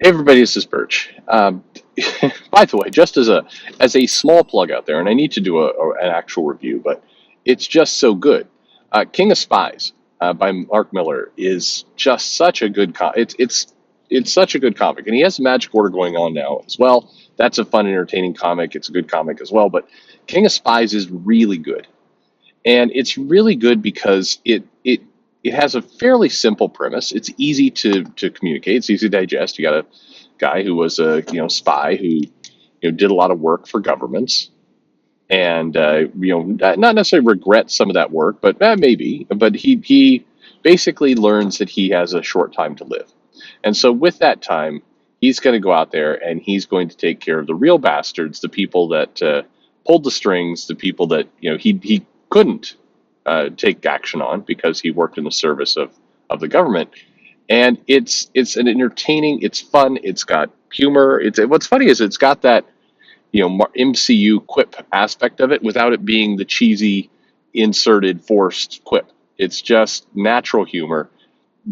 Hey everybody, this is Perch. By the way, just as a small plug out there, and I need to do an actual review, but it's just so good. King of Spies by Mark Miller is just such a good it's such a good comic, and he has a Magic Order going on now as well. That's a fun, entertaining comic. It's a good comic as well, but King of Spies is really good, and it's really good because it has a fairly simple premise. It's easy to communicate. It's easy to digest. You got a guy who was a spy who did a lot of work for governments, and not necessarily regrets some of that work, but maybe. But he basically learns that he has a short time to live, and so with that time, he's going to go out there and he's going to take care of the real bastards, the people that pulled the strings, the people that he couldn't take action on because he worked in the service of the government. And it's an entertaining, it's fun, it's got humor. It's what's funny is it's got that MCU quip aspect of it without it being the cheesy inserted forced quip. It's just natural humor,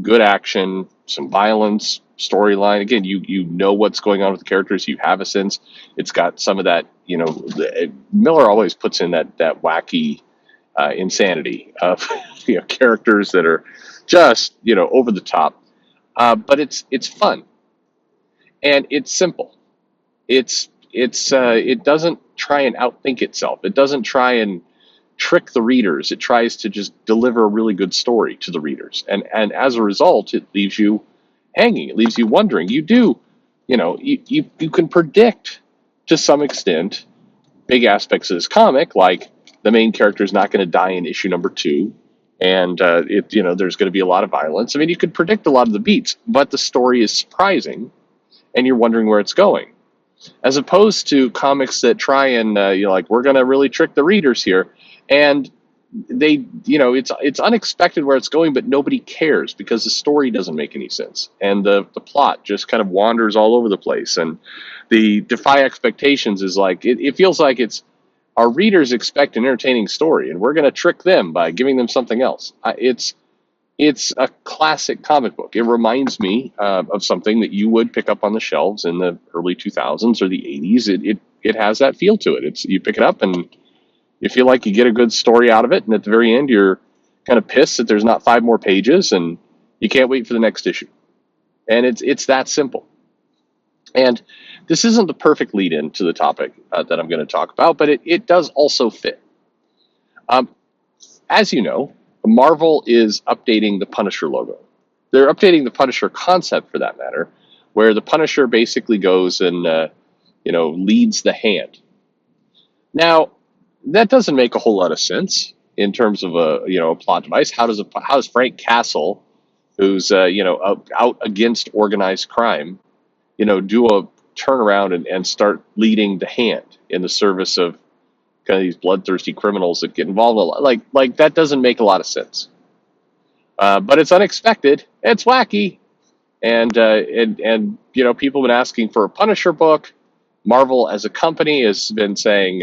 good action, some violence, storyline. Again, you know what's going on with the characters. You have a sense. It's got some of that. Miller always puts in that wacky insanity of characters that are just over the top. But it's fun and it's simple. It doesn't try and outthink itself. It doesn't try and trick the readers. It tries to just deliver a really good story to the readers, and as a result, it leaves you hanging. It leaves you wondering. You can predict to some extent big aspects of this comic, like the main character is not going to die in issue number 2, and there's going to be a lot of violence. I mean, you could predict a lot of the beats, but the story is surprising, and you're wondering where it's going. As opposed to comics that try and we're going to really trick the readers here, and it's unexpected where it's going, but nobody cares because the story doesn't make any sense, and the plot just kind of wanders all over the place, and the defy expectations is like it feels like it's our readers expect an entertaining story, and we're going to trick them by giving them something else. It's a classic comic book. It reminds me of something that you would pick up on the shelves in the early 2000s or the 80s. It has that feel to it. You pick it up and you feel like you get a good story out of it, and at the very end, you're kind of pissed that there's not 5 more pages, and you can't wait for the next issue. And it's that simple. And this isn't the perfect lead-in to the topic that I'm going to talk about, but it does also fit. As you know, Marvel is updating the Punisher logo. They're updating the Punisher concept, for that matter, where the Punisher basically goes and leads the hand. Now, that doesn't make a whole lot of sense in terms of a plot device. How does Frank Castle, who's out against organized crime, do a turnaround and start leading the hand in the service of kind of these bloodthirsty criminals that get involved? Like that doesn't make a lot of sense. But it's unexpected. It's wacky, and people have been asking for a Punisher book. Marvel as a company has been saying,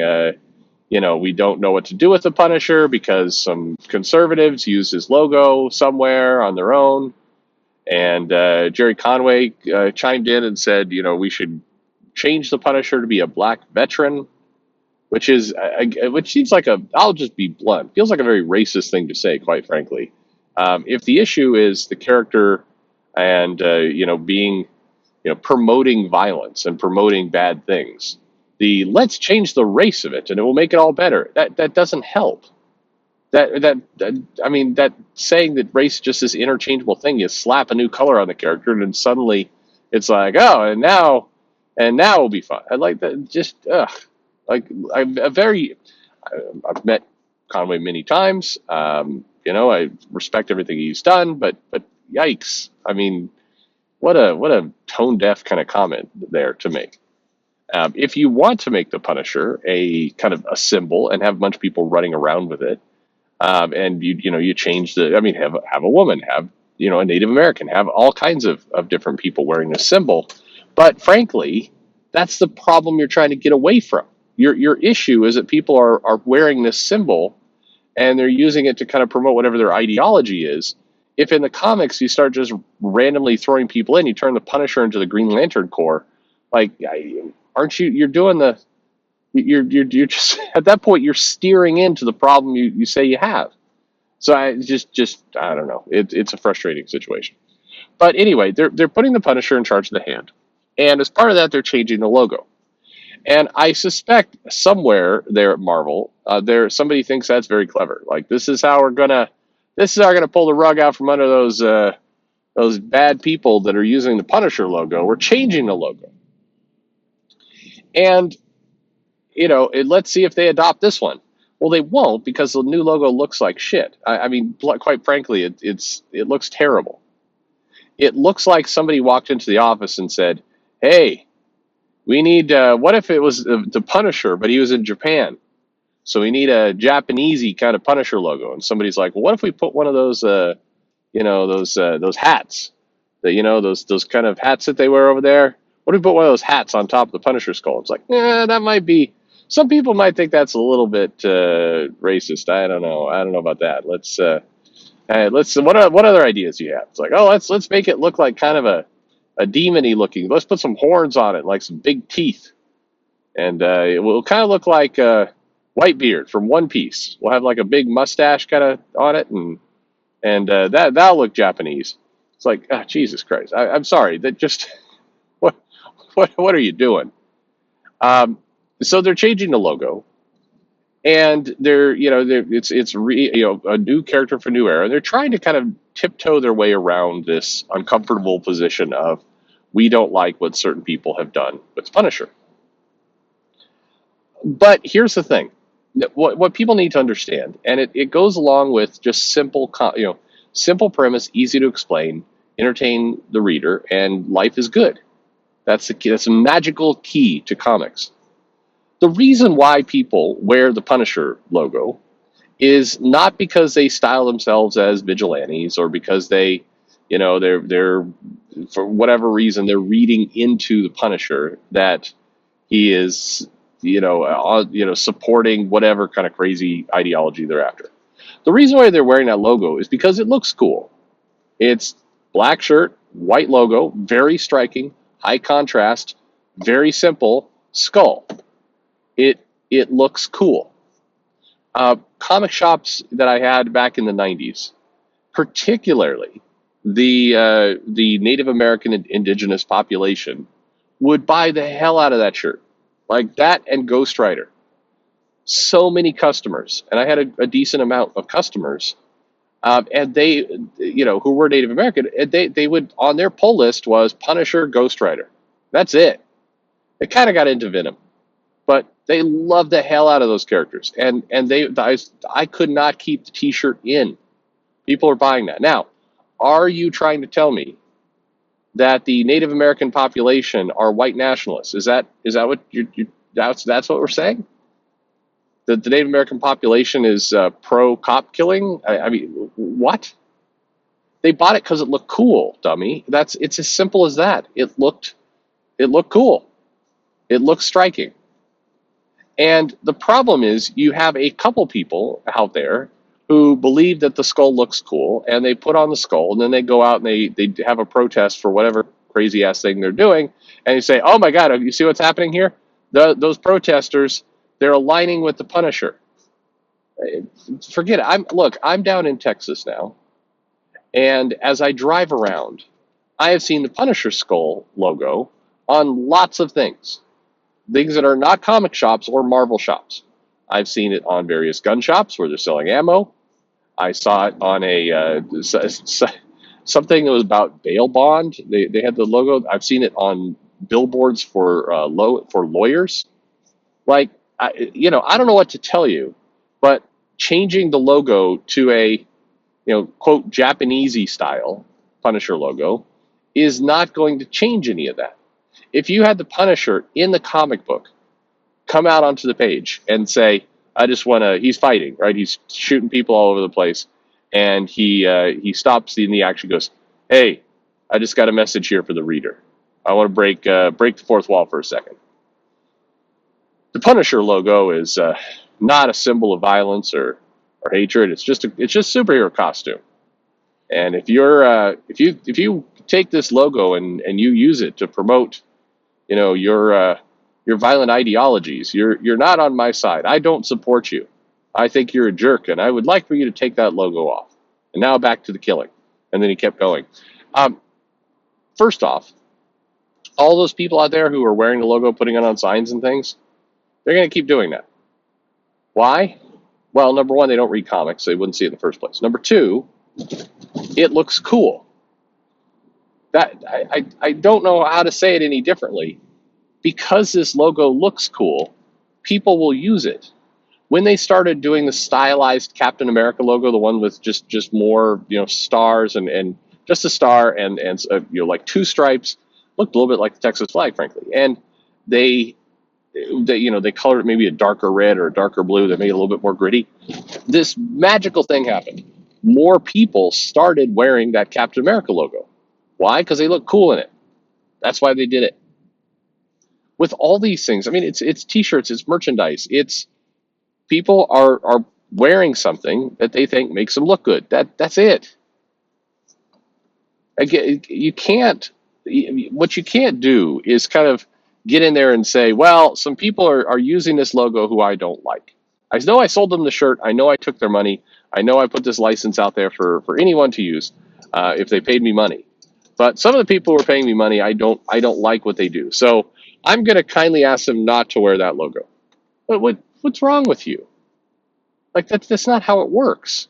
we don't know what to do with the Punisher because some conservatives use his logo somewhere on their own. And Jerry Conway chimed in and said, we should change the Punisher to be a black veteran, which seems like I'll just be blunt, feels like a very racist thing to say, quite frankly. If the issue is the character and, being, promoting violence and promoting bad things, let's change the race of it and it will make it all better. That doesn't help. That saying that race is just this interchangeable thing, you slap a new color on the character and then suddenly it's like, oh, and now it'll be fun. I like that. Just I've met Conway many times. I respect everything he's done, but yikes! I mean, what a tone deaf kind of comment there to make. If you want to make the Punisher a kind of a symbol and have a bunch of people running around with it, and you change have a woman, have a Native American, have all kinds of different people wearing this symbol. But frankly, that's the problem you're trying to get away from. Your issue is that people are wearing this symbol and they're using it to kind of promote whatever their ideology is, If in the comics you start just randomly throwing people in, you turn the Punisher into the Green Lantern Corps, like, aren't you? You're doing the you're just at that point you're steering into the problem you say you have. So I just I don't know. It's a frustrating situation. But anyway, they're putting the Punisher in charge of the Hand, and as part of that, they're changing the logo. And I suspect somewhere there at Marvel, there somebody thinks that's very clever. Like, this is how we're gonna pull the rug out from under those bad people that are using the Punisher logo. We're changing the logo, and let's see if they adopt this one. Well, they won't, because the new logo looks like shit. I mean, quite frankly, it looks terrible. It looks like somebody walked into the office and said, "Hey, we need. What if it was the Punisher, but he was in Japan? So we need a Japanesey kind of Punisher logo." And somebody's like, "Well, what if we put one of those, those hats, those kind of hats that they wear over there? What if we put one of those hats on top of the Punisher skull?" It's like, that might be. Some people might think that's a little bit racist. I don't know. I don't know about that. Let's. What other ideas do you have? It's like, oh, let's make it look like kind of a demony looking. Let's put some horns on it, like some big teeth, and it will kind of look like Whitebeard from One Piece. We'll have like a big mustache kind of on it, and that'll look Japanese. It's like, Jesus Christ! I'm sorry. That just what what are you doing? So they're changing the logo, and it's a new character for New Era. They're trying to kind of tiptoe their way around this uncomfortable position of, we don't like what certain people have done with Punisher. But here's the thing: what people need to understand, and it goes along with just simple premise, easy to explain, entertain the reader, and life is good. That's the key. That's a magical key to comics. The reason why people wear the Punisher logo is not because they style themselves as vigilantes, or because they're for whatever reason they're reading into the Punisher that he is supporting whatever kind of crazy ideology they're after. The reason why they're wearing that logo is because it looks cool. It's black shirt, white logo, very striking, high contrast, very simple skull. It looks cool. Comic shops that I had back in the 90s, particularly the Native American and indigenous population, would buy the hell out of that shirt. Like that and Ghost Rider. So many customers, and I had a decent amount of customers, and they, who were Native American, and they would, on their pull list was Punisher, Ghost Rider. That's it. They kind of got into Venom, but they loved the hell out of those characters, and I could not keep the T-shirt in. People are buying that now. Are you trying to tell me that the Native American population are white nationalists? Is that what that's what we're saying? That the Native American population is pro cop killing? I mean, what? They bought it because it looked cool, dummy. It's as simple as that. It looked cool. It looked striking. And the problem is, you have a couple people out there who believe that the skull looks cool, and they put on the skull, and then they go out and they have a protest for whatever crazy ass thing they're doing, and you say, "Oh my God, you see what's happening here? Those protesters, they're aligning with the Punisher." Forget it. I'm down in Texas now, and as I drive around, I have seen the Punisher skull logo on lots of things that are not comic shops or Marvel shops. I've seen it on various gun shops where they're selling ammo. I saw it on something that was about bail bond. They had the logo. I've seen it on billboards for lawyers. Like, I don't know what to tell you, but changing the logo to a quote Japanesey style Punisher logo is not going to change any of that. If you had the Punisher in the comic book come out onto the page and say, he's fighting, right? He's shooting people all over the place. And he stops in the action, goes, "Hey, I just got a message here for the reader. I want to break the fourth wall for a second." The Punisher logo is not a symbol of violence or hatred. It's just superhero costume. And if you take this logo and you use it to promote, your violent ideologies, you're not on my side. I don't support you. I think you're a jerk, and I would like for you to take that logo off. And now back to the killing. And then he kept going. Um, First off, all those people out there who are wearing the logo, putting it on signs and things, they're going to keep doing that. Why? Well, number one, they don't read comics, so they wouldn't see it in the first place. Number two, it looks cool. That I don't know how to say it any differently. Because this logo looks cool, people will use it. When they started doing the stylized Captain America logo, the one with just more stars and just a star and like two stripes, looked a little bit like the Texas flag, frankly. And they colored it maybe a darker red or a darker blue that made it a little bit more gritty. This magical thing happened. More people started wearing that Captain America logo. Why? Because they look cool in it. That's why they did it. With all these things, I mean, it's t-shirts, it's merchandise, it's people are wearing something that they think makes them look good. That's it. Again, what you can't do is kind of get in there and say, well, some people are using this logo who I don't like. I know I sold them the shirt. I know I took their money. I know I put this license out there for anyone to use if they paid me money. But some of the people who are paying me money, I don't like what they do. So I'm going to kindly ask them not to wear that logo. But what's wrong with you? Like that's not how it works.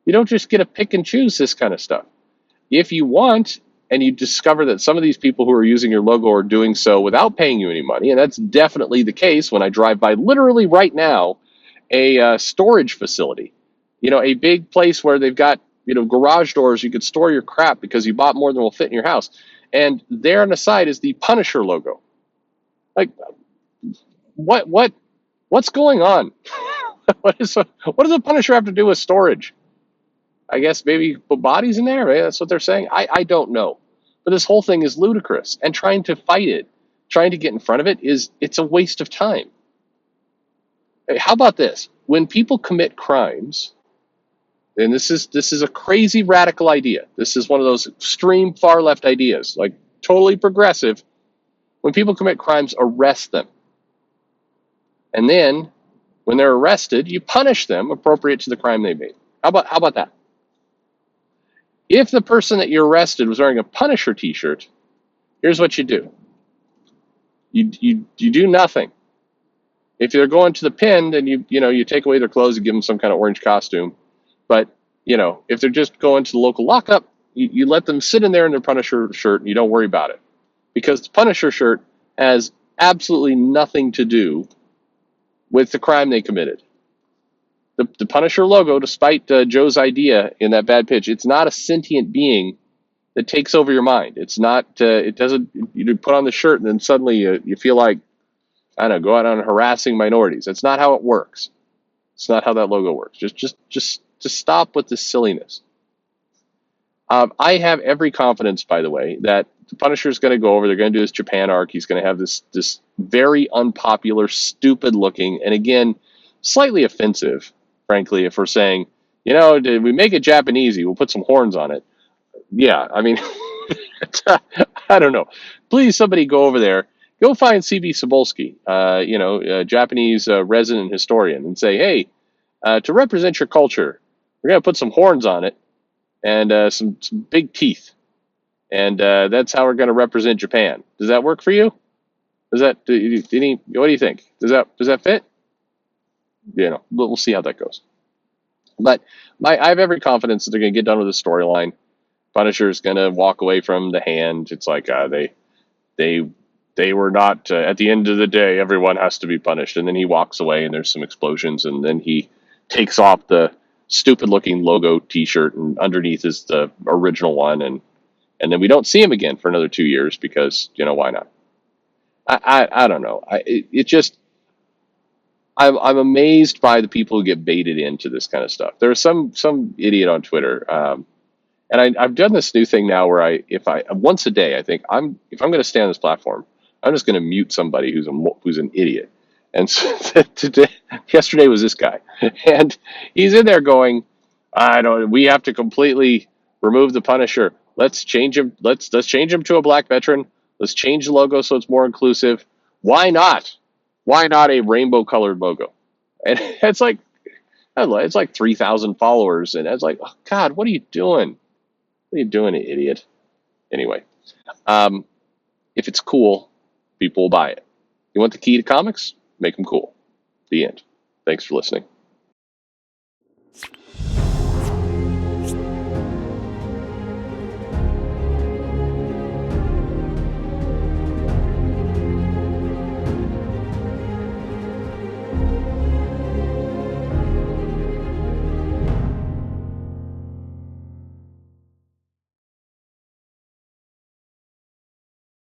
You don't just get to pick and choose this kind of stuff. If you want, and you discover that some of these people who are using your logo are doing so without paying you any money, and that's definitely the case when I drive by literally right now a storage facility, a big place where they've got garage doors you could store your crap because you bought more than will fit in your house, and there on the side is the Punisher logo. Like, what's going on? What does the Punisher have to do with storage? I guess maybe put bodies in there. Right? That's what they're saying. I don't know. But this whole thing is ludicrous, and trying to fight it, trying to get in front of it's a waste of time. How about this? When people commit crimes, and this is a crazy radical idea. This is one of those extreme far left ideas, like totally progressive. When people commit crimes, arrest them. And then when they're arrested, you punish them appropriate to the crime they made. How about that? If the person that you arrested was wearing a Punisher t-shirt, here's what you do. You do nothing. If they're going to the pen, then you take away their clothes and give them some kind of orange costume. But if they're just going to the local lockup, you let them sit in there in their Punisher shirt and you don't worry about it. Because the Punisher shirt has absolutely nothing to do with the crime they committed. The Punisher logo, despite Joe's idea in that bad pitch, it's not a sentient being that takes over your mind. It's not. It doesn't. You put on the shirt and then suddenly you feel like, I don't know, go out on harassing minorities. That's not how it works. It's not how that logo works. Just stop with this silliness. I have every confidence, by the way, that the Punisher is going to go over. They're going to do this Japan arc. He's going to have this very unpopular, stupid looking, and again, slightly offensive, frankly, if we're saying, did we make it Japanesey? We'll put some horns on it. Yeah, I mean, I don't know. Please, somebody go over there. Go find C.B. Cebulski, Japanese resident historian, and say, hey, to represent your culture, we're going to put some horns on it and some big teeth. And that's how we're going to represent Japan. Does that work for you? What do you think? Does that fit? We'll see how that goes. But I have every confidence that they're going to get done with the storyline. Punisher's going to walk away from the hand. It's like they were not. At the end of the day, everyone has to be punished. And then he walks away, and there's some explosions, and then he takes off the stupid-looking logo T-shirt, and underneath is the original one, and then we don't see him again for another 2 years because why not? I don't know. I'm amazed by the people who get baited into this kind of stuff. There's some idiot on Twitter, and I've done this new thing now where if I once a day, I think if I'm going to stay on this platform, I'm just going to mute somebody who's an idiot. And so yesterday was this guy, and he's in there going, I don't. We have to completely remove the Punisher. Let's change him. Let's change him to a black veteran. Let's change the logo so it's more inclusive. Why not? Why not a rainbow colored logo? And it's like I don't know, it's like 3,000 followers, and it's like, oh, God, what are you doing? What are you doing, idiot? Anyway, um, if it's cool, people will buy it. You want the key to comics? Make them cool. The end. Thanks for listening.